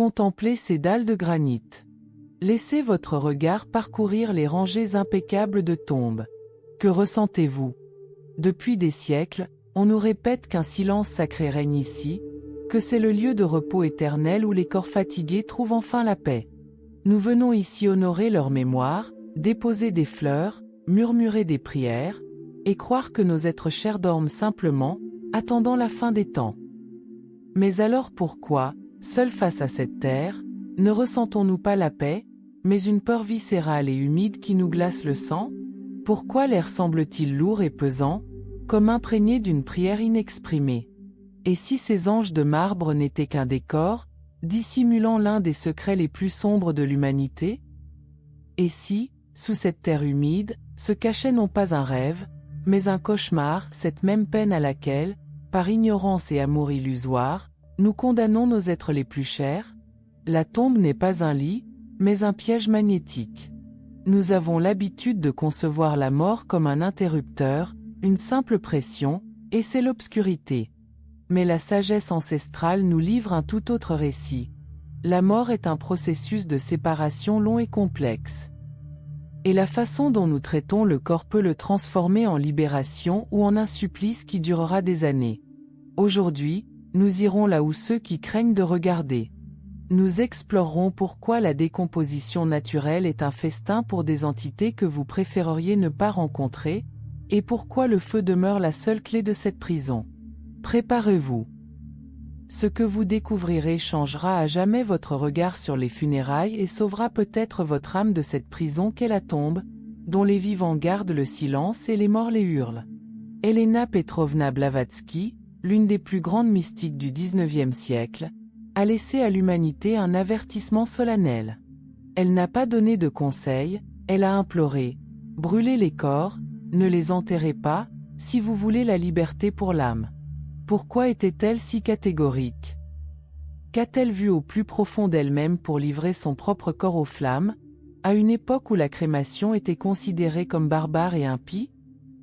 Contemplez ces dalles de granit. Laissez votre regard parcourir les rangées impeccables de tombes. Que ressentez-vous? Depuis des siècles, on nous répète qu'un silence sacré règne ici, que c'est le lieu de repos éternel où les corps fatigués trouvent enfin la paix. Nous venons ici honorer leur mémoire, déposer des fleurs, murmurer des prières, et croire que nos êtres chers dorment simplement, attendant la fin des temps. Mais alors pourquoi, seuls face à cette terre, ne ressentons-nous pas la paix, mais une peur viscérale et humide qui nous glace le sang? Pourquoi l'air semble-t-il lourd et pesant, comme imprégné d'une prière inexprimée? Et si ces anges de marbre n'étaient qu'un décor, dissimulant l'un des secrets les plus sombres de l'humanité? Et si, sous cette terre humide, se cachait non pas un rêve, mais un cauchemar, cette même peine à laquelle, par ignorance et amour illusoire, nous condamnons nos êtres les plus chers? La tombe n'est pas un lit, mais un piège magnétique. Nous avons l'habitude de concevoir la mort comme un interrupteur, une simple pression, et c'est l'obscurité. Mais la sagesse ancestrale nous livre un tout autre récit. La mort est un processus de séparation long et complexe. Et la façon dont nous traitons le corps peut le transformer en libération ou en un supplice qui durera des années. Aujourd'hui, nous irons là où ceux qui craignent de regarder. Nous explorerons pourquoi la décomposition naturelle est un festin pour des entités que vous préféreriez ne pas rencontrer, et pourquoi le feu demeure la seule clé de cette prison. Préparez-vous. Ce que vous découvrirez changera à jamais votre regard sur les funérailles et sauvera peut-être votre âme de cette prison qu'est la tombe, dont les vivants gardent le silence et les morts les hurlent. Elena Petrovna Blavatsky, l'une des plus grandes mystiques du XIXe siècle, a laissé à l'humanité un avertissement solennel. Elle n'a pas donné de conseils, elle a imploré « Brûlez les corps, ne les enterrez pas, si vous voulez la liberté pour l'âme ». Pourquoi était-elle si catégorique? Qu'a-t-elle vu au plus profond d'elle-même pour livrer son propre corps aux flammes, à une époque où la crémation était considérée comme barbare et impie?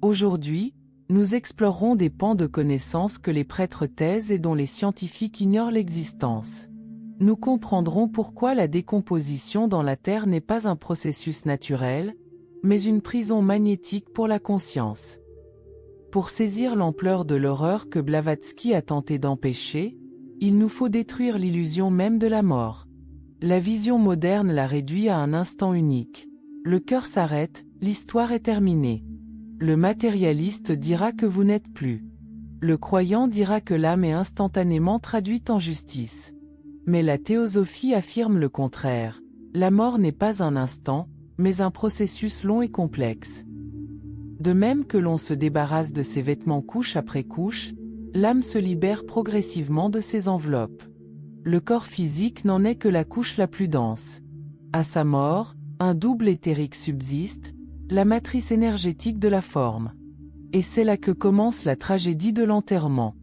Aujourd'hui, nous explorerons des pans de connaissances que les prêtres taisent et dont les scientifiques ignorent l'existence. Nous comprendrons pourquoi la décomposition dans la Terre n'est pas un processus naturel, mais une prison magnétique pour la conscience. Pour saisir l'ampleur de l'horreur que Blavatsky a tenté d'empêcher, il nous faut détruire l'illusion même de la mort. La vision moderne la réduit à un instant unique. Le cœur s'arrête, l'histoire est terminée. Le matérialiste dira que vous n'êtes plus. Le croyant dira que l'âme est instantanément traduite en justice. Mais la théosophie affirme le contraire. La mort n'est pas un instant, mais un processus long et complexe. De même que l'on se débarrasse de ses vêtements couche après couche, l'âme se libère progressivement de ses enveloppes. Le corps physique n'en est que la couche la plus dense. À sa mort, un double éthérique subsiste, la matrice énergétique de la forme. Et c'est là que commence la tragédie de l'enterrement.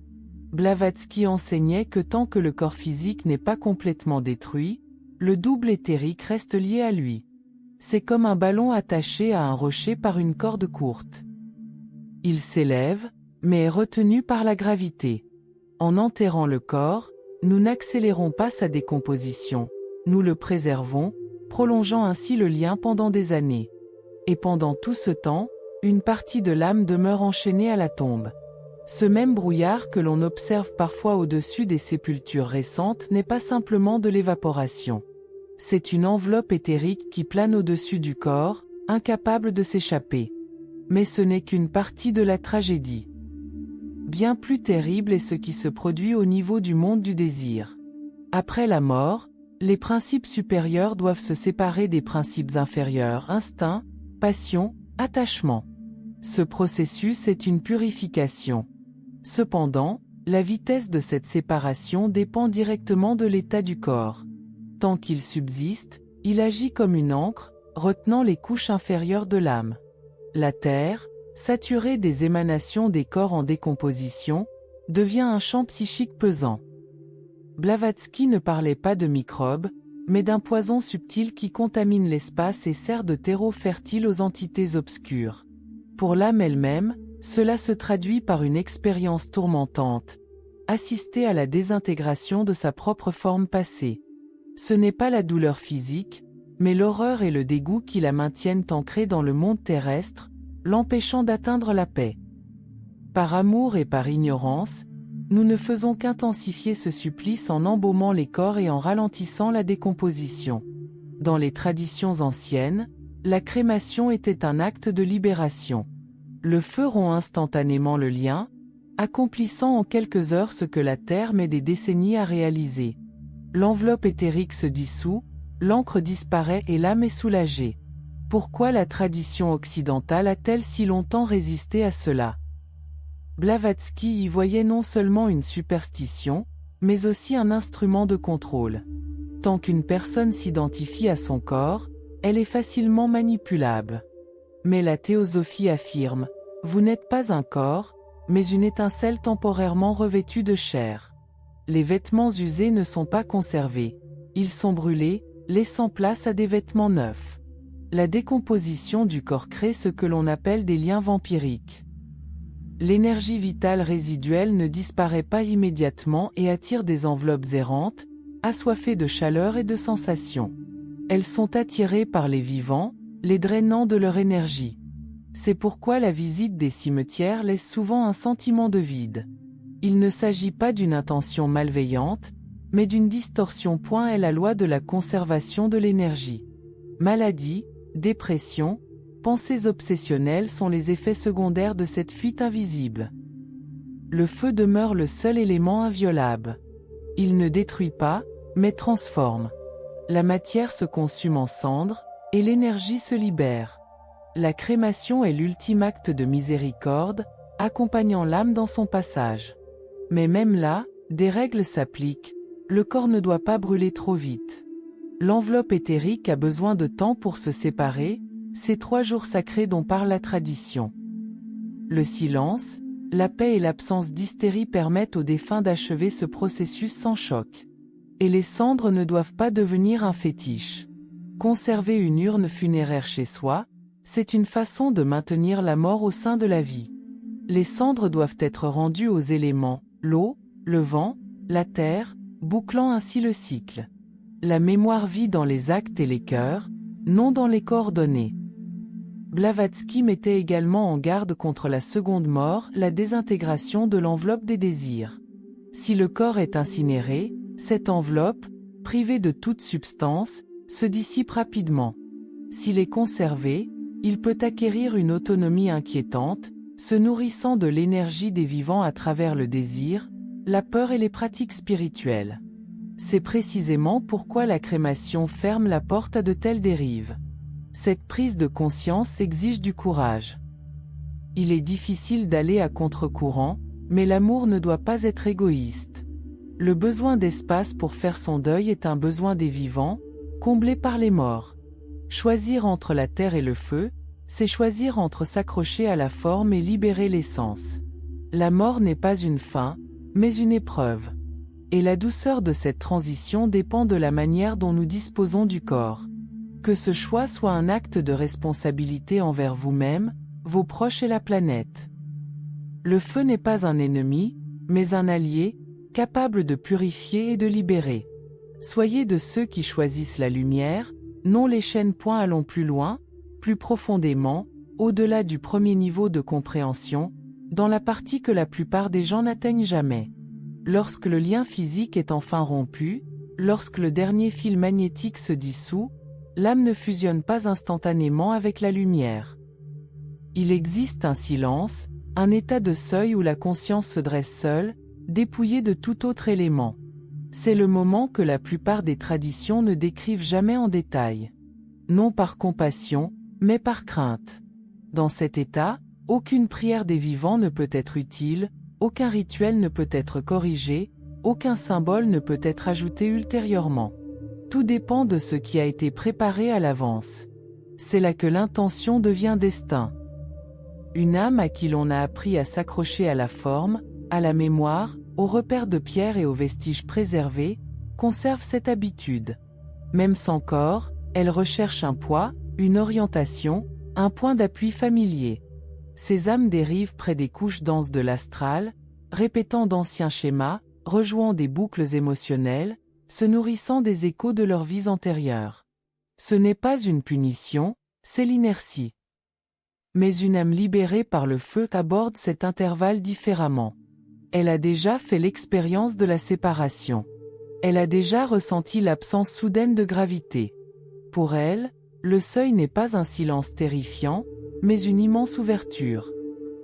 Blavatsky enseignait que tant que le corps physique n'est pas complètement détruit, le double éthérique reste lié à lui. C'est comme un ballon attaché à un rocher par une corde courte. Il s'élève, mais est retenu par la gravité. En enterrant le corps, nous n'accélérons pas sa décomposition, nous le préservons, prolongeant ainsi le lien pendant des années. Et pendant tout ce temps, une partie de l'âme demeure enchaînée à la tombe. Ce même brouillard que l'on observe parfois au-dessus des sépultures récentes n'est pas simplement de l'évaporation. C'est une enveloppe éthérique qui plane au-dessus du corps, incapable de s'échapper. Mais ce n'est qu'une partie de la tragédie. Bien plus terrible est ce qui se produit au niveau du monde du désir. Après la mort, les principes supérieurs doivent se séparer des principes inférieurs, instinct, passion, attachement. Ce processus est une purification. Cependant, la vitesse de cette séparation dépend directement de l'état du corps. Tant qu'il subsiste, il agit comme une encre, retenant les couches inférieures de l'âme. La terre, saturée des émanations des corps en décomposition, devient un champ psychique pesant. Blavatsky ne parlait pas de microbes, mais d'un poison subtil qui contamine l'espace et sert de terreau fertile aux entités obscures. Pour l'âme elle-même, cela se traduit par une expérience tourmentante, assister à la désintégration de sa propre forme passée. Ce n'est pas la douleur physique, mais l'horreur et le dégoût qui la maintiennent ancrée dans le monde terrestre, l'empêchant d'atteindre la paix. Par amour et par ignorance, nous ne faisons qu'intensifier ce supplice en embaumant les corps et en ralentissant la décomposition. Dans les traditions anciennes, la crémation était un acte de libération. Le feu rompt instantanément le lien, accomplissant en quelques heures ce que la Terre met des décennies à réaliser. L'enveloppe éthérique se dissout, l'encre disparaît et l'âme est soulagée. Pourquoi la tradition occidentale a-t-elle si longtemps résisté à cela? Blavatsky y voyait non seulement une superstition, mais aussi un instrument de contrôle. Tant qu'une personne s'identifie à son corps, elle est facilement manipulable. Mais la théosophie affirme, vous n'êtes pas un corps, mais une étincelle temporairement revêtue de chair. Les vêtements usés ne sont pas conservés, ils sont brûlés, laissant place à des vêtements neufs. La décomposition du corps crée ce que l'on appelle des liens vampiriques. L'énergie vitale résiduelle ne disparaît pas immédiatement et attire des enveloppes errantes, assoiffées de chaleur et de sensations. Elles sont attirées par les vivants, les drainant de leur énergie. C'est pourquoi la visite des cimetières laisse souvent un sentiment de vide. Il ne s'agit pas d'une intention malveillante, mais d'une distorsion. Est la loi de la conservation de l'énergie. Maladie, dépression, pensées obsessionnelles sont les effets secondaires de cette fuite invisible. Le feu demeure le seul élément inviolable. Il ne détruit pas, mais transforme. La matière se consume en cendres, et l'énergie se libère. La crémation est l'ultime acte de miséricorde, accompagnant l'âme dans son passage. Mais même là, des règles s'appliquent, le corps ne doit pas brûler trop vite. L'enveloppe éthérique a besoin de temps pour se séparer, ces 3 jours sacrés dont parle la tradition. Le silence, la paix et l'absence d'hystérie permettent aux défunts d'achever ce processus sans choc. Et les cendres ne doivent pas devenir un fétiche. Conserver une urne funéraire chez soi, c'est une façon de maintenir la mort au sein de la vie. Les cendres doivent être rendues aux éléments, l'eau, le vent, la terre, bouclant ainsi le cycle. La mémoire vit dans les actes et les cœurs, non dans les coordonnées. Blavatsky mettait également en garde contre la seconde mort, la désintégration de l'enveloppe des désirs. Si le corps est incinéré, cette enveloppe, privée de toute substance, se dissipe rapidement. S'il est conservé, il peut acquérir une autonomie inquiétante, se nourrissant de l'énergie des vivants à travers le désir, la peur et les pratiques spirituelles. C'est précisément pourquoi la crémation ferme la porte à de telles dérives. Cette prise de conscience exige du courage. Il est difficile d'aller à contre-courant, mais l'amour ne doit pas être égoïste. Le besoin d'espace pour faire son deuil est un besoin des vivants, comblé par les morts. Choisir entre la terre et le feu, c'est choisir entre s'accrocher à la forme et libérer l'essence. La mort n'est pas une fin, mais une épreuve. Et la douceur de cette transition dépend de la manière dont nous disposons du corps. Que ce choix soit un acte de responsabilité envers vous-même, vos proches et la planète. Le feu n'est pas un ennemi, mais un allié, capable de purifier et de libérer. Soyez de ceux qui choisissent la lumière, non les chaînes. Allons plus loin, plus profondément, au-delà du premier niveau de compréhension, dans la partie que la plupart des gens n'atteignent jamais. Lorsque le lien physique est enfin rompu, lorsque le dernier fil magnétique se dissout, l'âme ne fusionne pas instantanément avec la lumière. Il existe un silence, un état de seuil où la conscience se dresse seule, dépouillée de tout autre élément. C'est le moment que la plupart des traditions ne décrivent jamais en détail. Non par compassion, mais par crainte. Dans cet état, aucune prière des vivants ne peut être utile, aucun rituel ne peut être corrigé, aucun symbole ne peut être ajouté ultérieurement. Tout dépend de ce qui a été préparé à l'avance. C'est là que l'intention devient destin. Une âme à qui l'on a appris à s'accrocher à la forme, à la mémoire, aux repères de pierre et aux vestiges préservés, conserve cette habitude. Même sans corps, elle recherche un poids, une orientation, un point d'appui familier. Ces âmes dérivent près des couches denses de l'astral, répétant d'anciens schémas, rejouant des boucles émotionnelles, se nourrissant des échos de leurs vies antérieures. Ce n'est pas une punition, c'est l'inertie. Mais une âme libérée par le feu aborde cet intervalle différemment. Elle a déjà fait l'expérience de la séparation. Elle a déjà ressenti l'absence soudaine de gravité. Pour elle, le seuil n'est pas un silence terrifiant, mais une immense ouverture.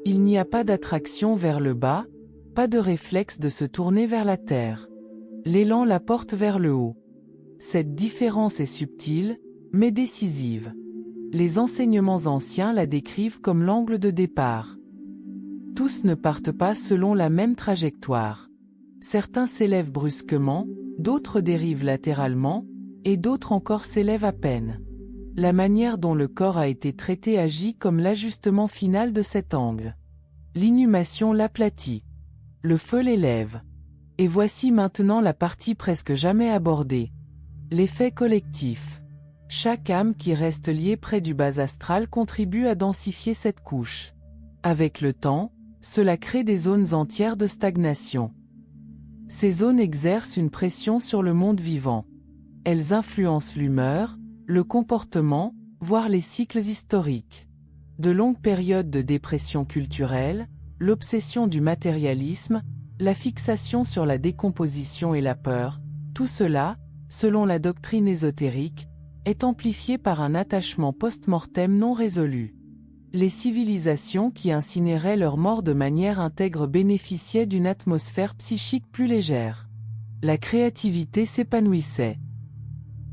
Il n'y a pas d'attraction vers le bas, pas de réflexe de se tourner vers la terre. L'élan la porte vers le haut. Cette différence est subtile, mais décisive. Les enseignements anciens la décrivent comme l'angle de départ. Tous ne partent pas selon la même trajectoire. Certains s'élèvent brusquement, d'autres dérivent latéralement, et d'autres encore s'élèvent à peine. La manière dont le corps a été traité agit comme l'ajustement final de cet angle. L'inhumation l'aplatit. Le feu l'élève. Et voici maintenant la partie presque jamais abordée. L'effet collectif. Chaque âme qui reste liée près du bas astral contribue à densifier cette couche. Avec le temps, cela crée des zones entières de stagnation. Ces zones exercent une pression sur le monde vivant. Elles influencent l'humeur, le comportement, voire les cycles historiques. De longues périodes de dépression culturelle, l'obsession du matérialisme, la fixation sur la décomposition et la peur, tout cela, selon la doctrine ésotérique, est amplifié par un attachement post-mortem non résolu. Les civilisations qui incinéraient leurs morts de manière intègre bénéficiaient d'une atmosphère psychique plus légère. La créativité s'épanouissait.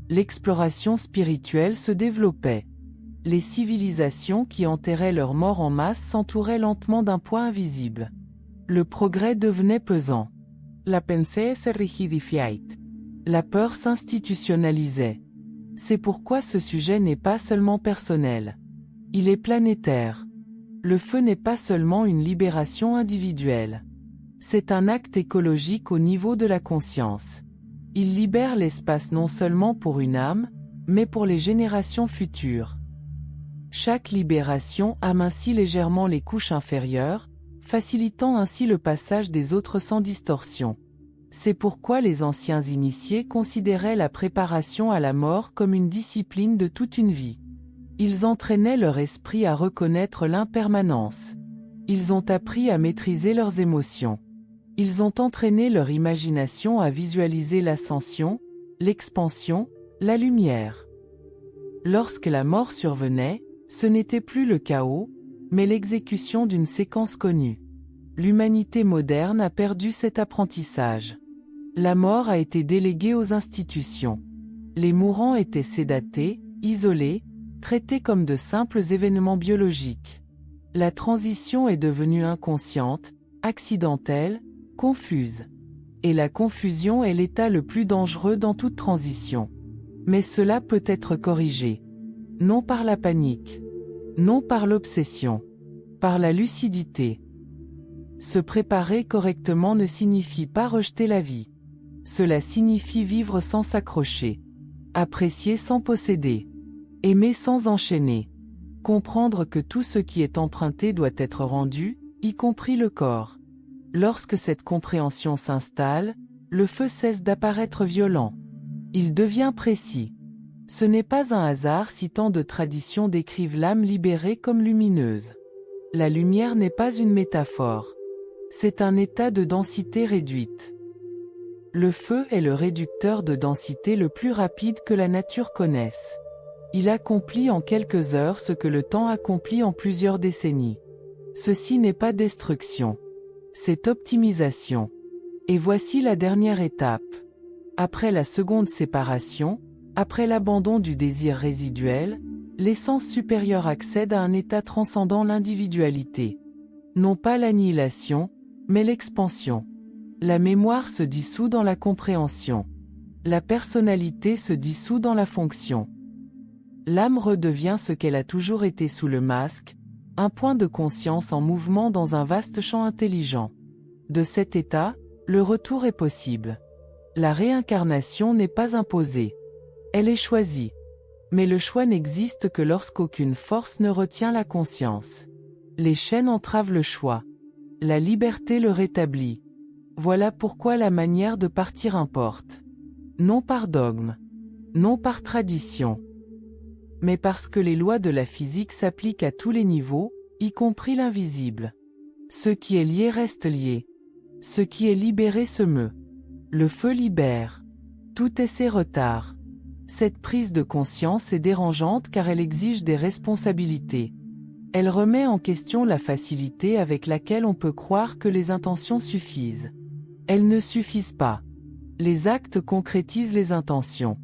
L'exploration spirituelle se développait. Les civilisations qui enterraient leurs morts en masse s'entouraient lentement d'un poids invisible. Le progrès devenait pesant. La pensée se rigidifiait. La peur s'institutionnalisait. C'est pourquoi ce sujet n'est pas seulement personnel. Il est planétaire. Le feu n'est pas seulement une libération individuelle. C'est un acte écologique au niveau de la conscience. Il libère l'espace non seulement pour une âme, mais pour les générations futures. Chaque libération amincit légèrement les couches inférieures, facilitant ainsi le passage des autres sans distorsion. C'est pourquoi les anciens initiés considéraient la préparation à la mort comme une discipline de toute une vie. Ils entraînaient leur esprit à reconnaître l'impermanence. Ils ont appris à maîtriser leurs émotions. Ils ont entraîné leur imagination à visualiser l'ascension, l'expansion, la lumière. Lorsque la mort survenait, ce n'était plus le chaos, mais l'exécution d'une séquence connue. L'humanité moderne a perdu cet apprentissage. La mort a été déléguée aux institutions. Les mourants étaient sédatés, isolés, traités comme de simples événements biologiques. La transition est devenue inconsciente, accidentelle, confuse. Et la confusion est l'état le plus dangereux dans toute transition. Mais cela peut être corrigé. Non par la panique. Non par l'obsession. Par la lucidité. Se préparer correctement ne signifie pas rejeter la vie. Cela signifie vivre sans s'accrocher. Apprécier sans posséder. Aimer sans enchaîner. Comprendre que tout ce qui est emprunté doit être rendu, y compris le corps. Lorsque cette compréhension s'installe, le feu cesse d'apparaître violent. Il devient précis. Ce n'est pas un hasard si tant de traditions décrivent l'âme libérée comme lumineuse. La lumière n'est pas une métaphore. C'est un état de densité réduite. Le feu est le réducteur de densité le plus rapide que la nature connaisse. Il accomplit en quelques heures ce que le temps accomplit en plusieurs décennies. Ceci n'est pas destruction. C'est optimisation. Et voici la dernière étape. Après la seconde séparation, après l'abandon du désir résiduel, l'essence supérieure accède à un état transcendant l'individualité. Non pas l'annihilation, mais l'expansion. La mémoire se dissout dans la compréhension. La personnalité se dissout dans la fonction. L'âme redevient ce qu'elle a toujours été sous le masque, un point de conscience en mouvement dans un vaste champ intelligent. De cet état, le retour est possible. La réincarnation n'est pas imposée. Elle est choisie. Mais le choix n'existe que lorsqu'aucune force ne retient la conscience. Les chaînes entravent le choix. La liberté le rétablit. Voilà pourquoi la manière de partir importe. Non par dogme. Non par tradition. Mais parce que les lois de la physique s'appliquent à tous les niveaux, y compris l'invisible. Ce qui est lié reste lié. Ce qui est libéré se meut. Le feu libère. Tout est ses retards. Cette prise de conscience est dérangeante car elle exige des responsabilités. Elle remet en question la facilité avec laquelle on peut croire que les intentions suffisent. Elles ne suffisent pas. Les actes concrétisent les intentions.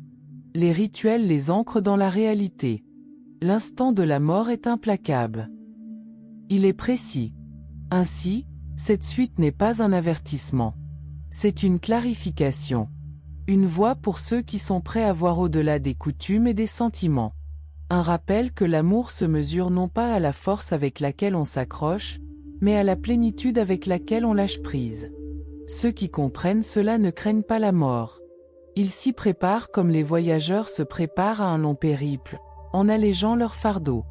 Les rituels les ancrent dans la réalité. L'instant de la mort est implacable. Il est précis. Ainsi, cette suite n'est pas un avertissement. C'est une clarification. Une voie pour ceux qui sont prêts à voir au-delà des coutumes et des sentiments. Un rappel que l'amour se mesure non pas à la force avec laquelle on s'accroche, mais à la plénitude avec laquelle on lâche prise. Ceux qui comprennent cela ne craignent pas la mort. Ils s'y préparent comme les voyageurs se préparent à un long périple, en allégeant leur fardeau.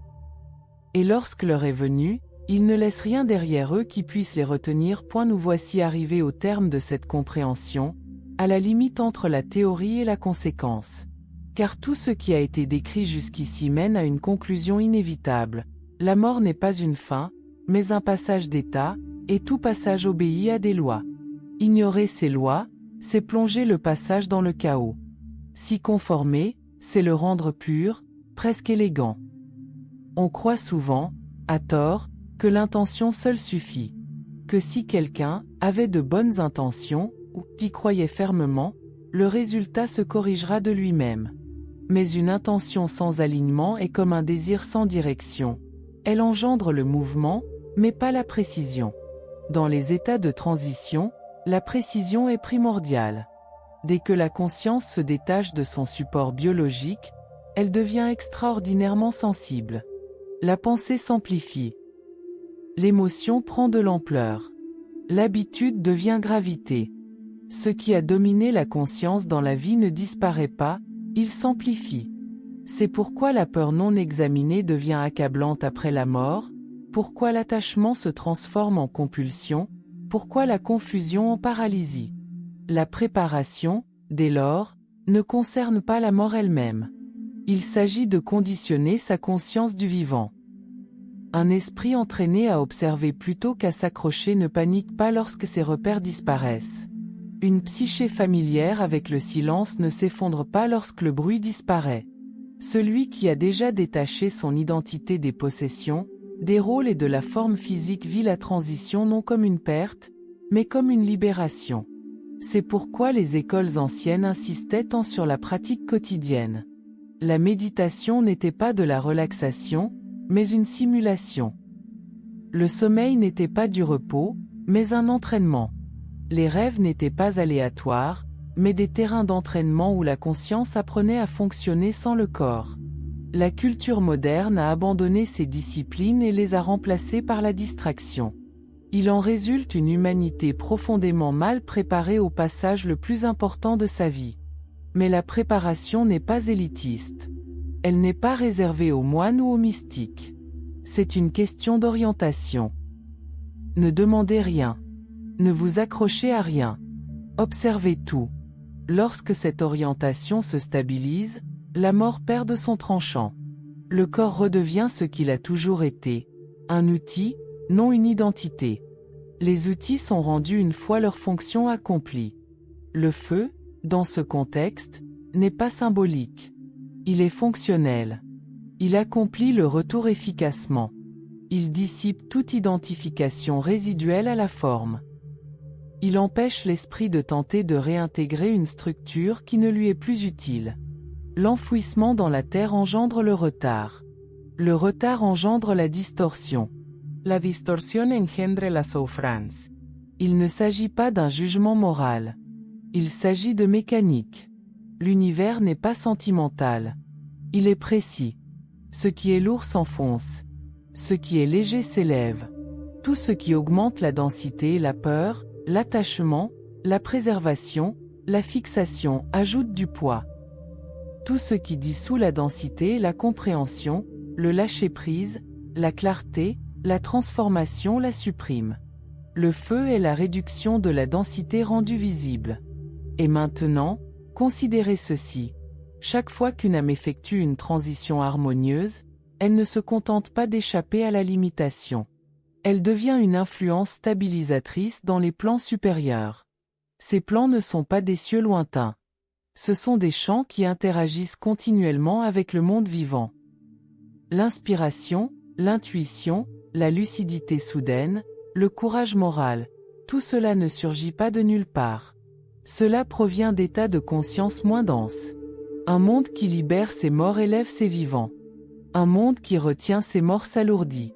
Et lorsque l'heure est venue, ils ne laissent rien derrière eux qui puisse les retenir. Nous voici arrivés au terme de cette compréhension, à la limite entre la théorie et la conséquence. Car tout ce qui a été décrit jusqu'ici mène à une conclusion inévitable. La mort n'est pas une fin, mais un passage d'état, et tout passage obéit à des lois. Ignorer ces lois, c'est plonger le passage dans le chaos. S'y conformer, c'est le rendre pur, presque élégant. On croit souvent, à tort, que l'intention seule suffit. Que si quelqu'un avait de bonnes intentions, ou y croyait fermement, le résultat se corrigera de lui-même. Mais une intention sans alignement est comme un désir sans direction. Elle engendre le mouvement, mais pas la précision. Dans les états de transition, la précision est primordiale. Dès que la conscience se détache de son support biologique, elle devient extraordinairement sensible. La pensée s'amplifie. L'émotion prend de l'ampleur. L'habitude devient gravité. Ce qui a dominé la conscience dans la vie ne disparaît pas, il s'amplifie. C'est pourquoi la peur non examinée devient accablante après la mort, pourquoi l'attachement se transforme en compulsion, pourquoi la confusion en paralysie. La préparation, dès lors, ne concerne pas la mort elle-même. Il s'agit de conditionner sa conscience du vivant. Un esprit entraîné à observer plutôt qu'à s'accrocher ne panique pas lorsque ses repères disparaissent. Une psyché familière avec le silence ne s'effondre pas lorsque le bruit disparaît. Celui qui a déjà détaché son identité des possessions, des rôles et de la forme physique vit la transition non comme une perte, mais comme une libération. C'est pourquoi les écoles anciennes insistaient tant sur la pratique quotidienne. La méditation n'était pas de la relaxation, mais une simulation. Le sommeil n'était pas du repos, mais un entraînement. Les rêves n'étaient pas aléatoires, mais des terrains d'entraînement où la conscience apprenait à fonctionner sans le corps. La culture moderne a abandonné ces disciplines et les a remplacées par la distraction. Il en résulte une humanité profondément mal préparée au passage le plus important de sa vie. Mais la préparation n'est pas élitiste. Elle n'est pas réservée aux moines ou aux mystiques. C'est une question d'orientation. Ne demandez rien. Ne vous accrochez à rien. Observez tout. Lorsque cette orientation se stabilise, la mort perd de son tranchant. Le corps redevient ce qu'il a toujours été, un outil, non une identité. Les outils sont rendus une fois leur fonction accomplie. Le feu, dans ce contexte, n'est pas symbolique. Il est fonctionnel. Il accomplit le retour efficacement. Il dissipe toute identification résiduelle à la forme. Il empêche l'esprit de tenter de réintégrer une structure qui ne lui est plus utile. L'enfouissement dans la terre engendre le retard. Le retard engendre la distorsion. La distorsión engendre la souffrance. Il ne s'agit pas d'un jugement moral. Il s'agit de mécanique. L'univers n'est pas sentimental. Il est précis. Ce qui est lourd s'enfonce. Ce qui est léger s'élève. Tout ce qui augmente la densité, la peur, l'attachement, la préservation, la fixation ajoute du poids. Tout ce qui dissout la densité, la compréhension, le lâcher-prise, la clarté, la transformation la supprime. Le feu est la réduction de la densité rendue visible. Et maintenant, Considérez ceci. Chaque fois qu'une âme effectue une transition harmonieuse, elle ne se contente pas d'échapper à la limitation. Elle devient une influence stabilisatrice dans les plans supérieurs. Ces plans ne sont pas des cieux lointains. Ce sont des champs qui interagissent continuellement avec le monde vivant. L'inspiration, l'intuition, la lucidité soudaine, le courage moral, tout cela ne surgit pas de nulle part. Cela provient d'états de conscience moins denses. Un monde qui libère ses morts élève ses vivants. Un monde qui retient ses morts s'alourdit.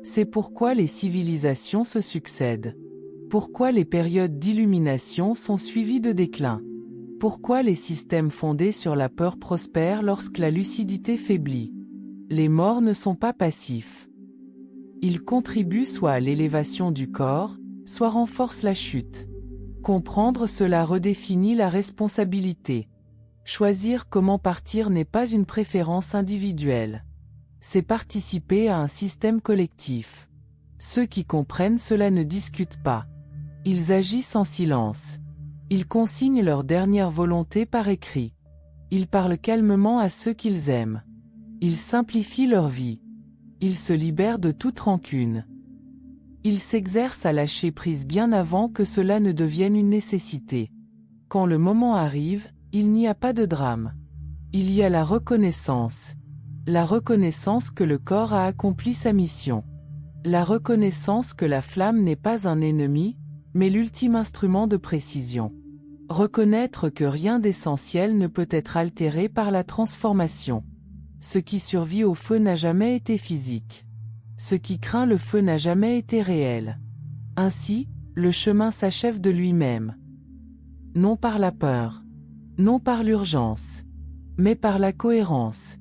C'est pourquoi les civilisations se succèdent. Pourquoi les périodes d'illumination sont suivies de déclin. Pourquoi les systèmes fondés sur la peur prospèrent lorsque la lucidité faiblit. Les morts ne sont pas passifs. Ils contribuent soit à l'élévation du corps, soit renforcent la chute. Comprendre cela redéfinit la responsabilité. Choisir comment partir n'est pas une préférence individuelle. C'est participer à un système collectif. Ceux qui comprennent cela ne discutent pas. Ils agissent en silence. Ils consignent leur dernière volonté par écrit. Ils parlent calmement à ceux qu'ils aiment. Ils simplifient leur vie. Ils se libèrent de toute rancune. Ils s'exercent à lâcher prise bien avant que cela ne devienne une nécessité. Quand le moment arrive, il n'y a pas de drame. Il y a la reconnaissance. La reconnaissance que le corps a accompli sa mission. La reconnaissance que la flamme n'est pas un ennemi, mais l'ultime instrument de précision. Reconnaître que rien d'essentiel ne peut être altéré par la transformation. Ce qui survit au feu n'a jamais été physique. Ce qui craint le feu n'a jamais été réel. Ainsi, le chemin s'achève de lui-même. Non par la peur. Non par l'urgence. Mais par la cohérence.